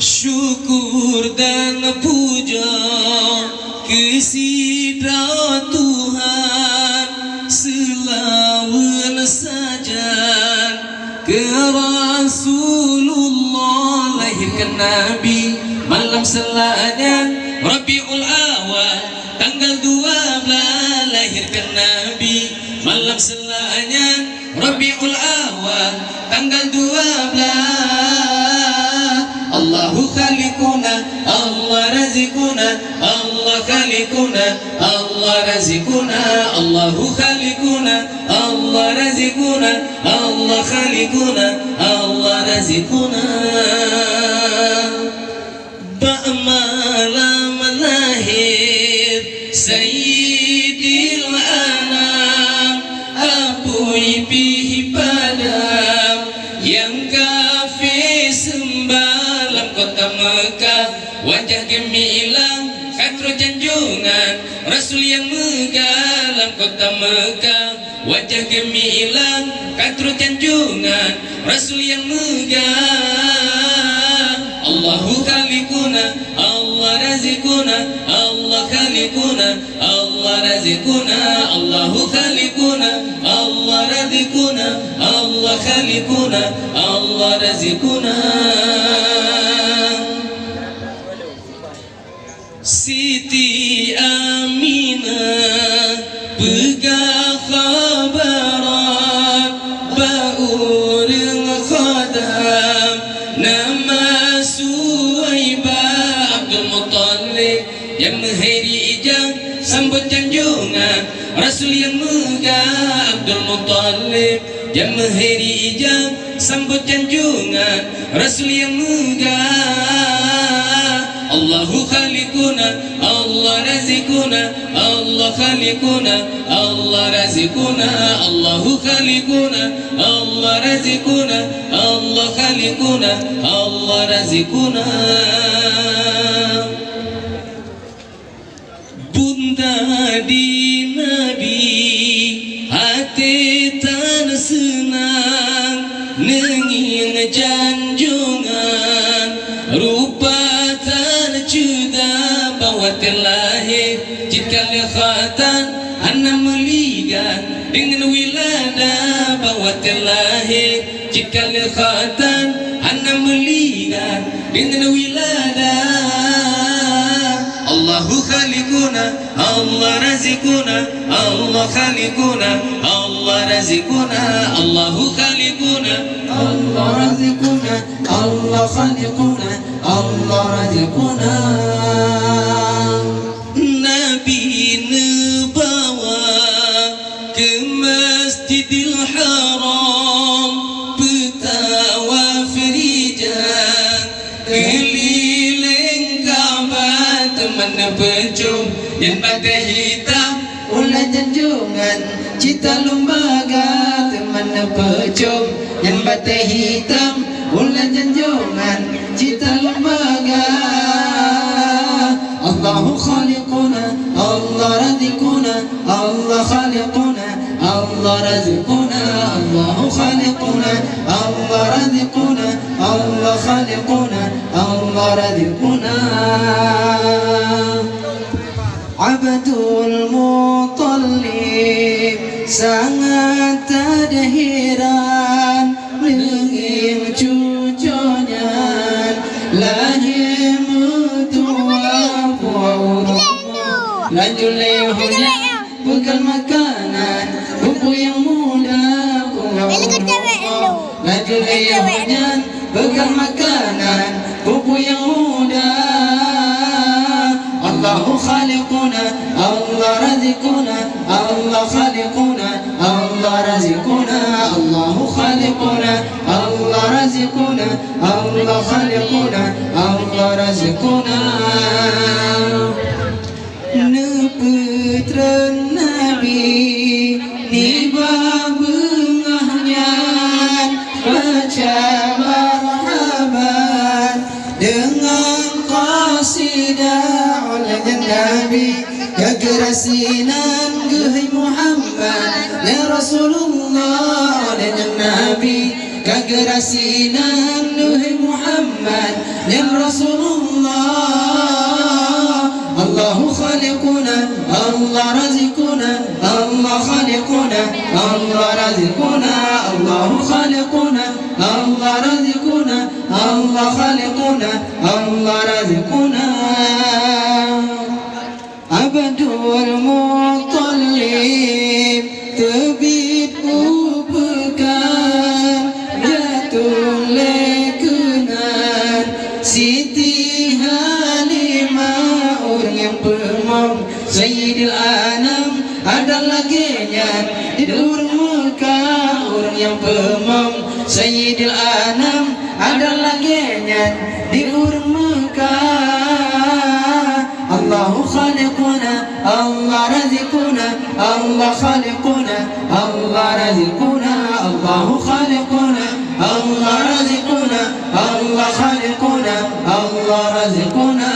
Syukur dan puja kesidra Tuhan, selawat saja ke Rasulullah, lahirkan Nabi malam selanya Rabiul Awal tanggal 12, lahirkan Nabi malam selanya Rabiul Awal tanggal 12. Allahu khaliquna, Allah razikuna, Allah khaliquna, Allah razikuna, Allahu khaliquna, Allah razikuna, Allah khaliquna, Allah razikuna. Malam lahir Sayyidil Anam, apui pihi padam yang kafir sembalam kota Mekah, wajah gemilang katro janjungan Rasul yang megah kota Mekah, wajah gemilang katro janjungan Rasul yang megah. Allahu khaliquna, Allah razikuna, Allah khaliquna, Allah razikuna, Allahu khaliquna, Allah razikuna, Allah khaliquna, Allah razikuna. Siti Aminah pegah khabaran baureng khadam nama Suwaibah Abdul Muttalib yang menghiri ijang sambut janjungan Rasul yang megah. Abdul Muttalib yang menghiri ijang sambut janjungan Rasul yang megah. Allahu khaliquna, Allah razikuna, Allah khaliquna, Allah razikuna, Allahu khaliquna, Allah razikuna, Allah khaliquna, Allah razikuna. Bunda di Nabi hati tan senang nenging janjungan rupa cuda bawa terlahir jika lekhatan anak meligan dengan wiladah bawa terlahir jika lekhatan anak meligan dengan wiladah. Allahu khaliquna, Allah razikuna, Allah khaliquna, Allah razikuna, Allahu khaliquna, Allah razikuna, Allah khaliquna, Allah razikuna. Nabi nebawa ke Masjidil Haram petawaf rijal keliling Ka'bah teman berjum yang batai hitam ulah janjungan cita lembaga teman berjum yang batai hitam ulah janjungan cita lembaga. Allahu khaliquna, Allah razikuna, Allah khaliquna, Allah razikuna, Allahu khaliquna, Allah razikuna, Allah khaliquna, Allah razikuna. Abdul Muttalib sangat ada heran dengan cucunya lahir mutua puau lanjut lehonya bekal makanan buku yang muda puau lanjut lehonya bekal makanan buku yang muda. Allahu khaliquna, Allah razikuna, Allah khaliquna, Allah razikuna, Allahu khaliquna, Allah razikuna, Allah khaliquna, Allah razikuna. Neputra Nabi ni babengahnya baca marhaban dengan qasidah oleh Nabi kegerasinan gehai Muhammad ya Rasulullah oleh Nabi kegerasinan gehai Muhammad يا رسول الله الله خالقنا الله رزقنا الله خالقنا الله رزقنا الله خالقنا الله رزقنا الله خالقنا الله رزقنا عبد المطلب تبيت pekan jatuh lekunan Siti Halimah orang yang pemam Sayyidil Anam adalah genyan di Mekah orang yang pemam Sayyidil Anam adalah genyan di Mekah Allahu khaliquna Allah razikuna Allah khaliquna Allah razikuna Allahu khaliquna Allah razikuna Allah khaliquna Allah razikuna